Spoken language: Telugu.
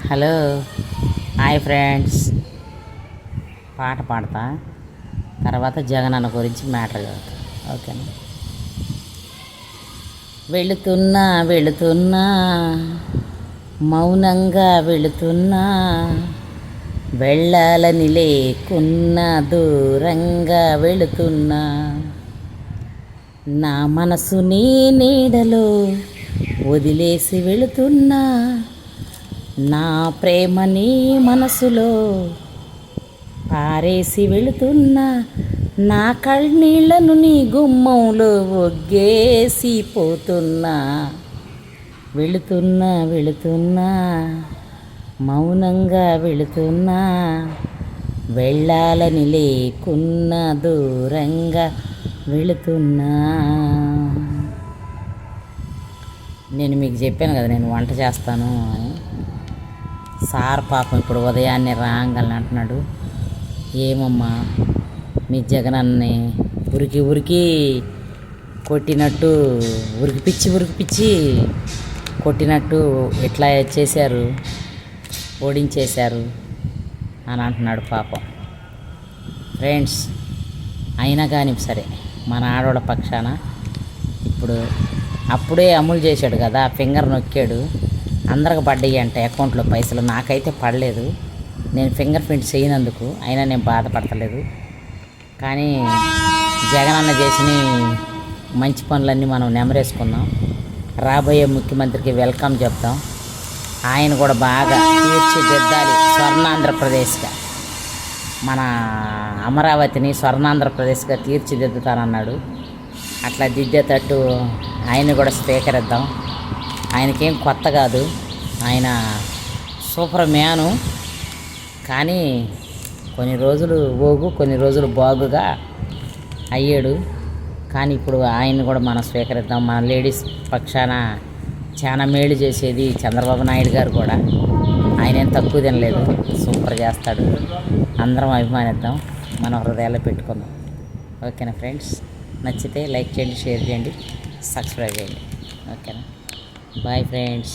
Hello hi friends. పాట పాడతా, తర్వాత జగన్ అన్న గురించి మ్యాటర్ చదువుతా. ఓకేనా? వెళుతున్నా మౌనంగా వెళుతున్నా, వెళ్ళాలని లేకున్నా దూరంగా వెళుతున్నా, నా మనసు నీ నీడలో వదిలేసి వెళుతున్నా, నా ప్రేమ నీ మనసులో పారేసి వెళుతున్నా, నా కళ్ళనీళ్లను నీ గుమ్మంలో ఒగ్గేసి పోతున్నా, వెళుతున్నా మౌనంగా వెళుతున్నా, వెళ్ళాలని లేకున్నా దూరంగా వెళుతున్నా. నేను మీకు చెప్పాను కదా నేను వంట చేస్తాను అని. సార్ పాపం ఇప్పుడు ఉదయాన్నే రాగాలని అంటున్నాడు, ఏమమ్మా మీ జగనన్ని ఉరికి కొట్టినట్టు ఉరికిపిచ్చి కొట్టినట్టు ఎట్లా చేశారు, ఓడించేశారు అని అంటున్నాడు పాపం. ఫ్రెండ్స్, అయినా కానీ సరే మన ఆడవాళ్ళ పక్షాన ఇప్పుడు అప్పుడే అమలు చేశాడు కదా, ఫింగర్ నొక్కాడు, అందరికి పడ్డాయి అంటే అకౌంట్లో పైసలు. నాకైతే పడలేదు, నేను ఫింగర్ ప్రింట్ చేయనందుకు. అయినా నేను బాధపడతలేదు. కానీ జగనన్న చేసిన మంచి పనులన్నీ మనం నెమరేసుకుందాం. రాబోయే ముఖ్యమంత్రికి వెల్కమ్ చెప్తాం. ఆయన కూడా బాగా తీర్చిదిద్దాలి స్వర్ణాంధ్రప్రదేశ్గా, మన అమరావతిని స్వర్ణాంధ్రప్రదేశ్గా తీర్చిదిద్దుతానన్నాడు. అట్లా దిద్దేటట్టు ఆయన కూడా స్పీకర్ ఇద్దాం. ఆయనకేం కొత్త కాదు, ఆయన సూపర్ మ్యాను. కానీ కొన్ని రోజులు కొన్ని రోజులు బాగుగా అయ్యాడు. కానీ ఇప్పుడు ఆయన కూడా మనం స్వీకరిద్దాం. మన లేడీస్ పక్షాన చాలా మేలు చేసేది చంద్రబాబు నాయుడు గారు కూడా. ఆయన ఏం తక్కువ తినలేదు, సూపర్ చేస్తాడు. అందరం అభిమానిద్దాం, మన హృదయాల్లో పెట్టుకుందాం. ఓకేనా ఫ్రెండ్స్? నచ్చితే లైక్ చేయండి, షేర్ చేయండి, సబ్స్క్రైబ్ చేయండి. ఓకేనా? Bye friends.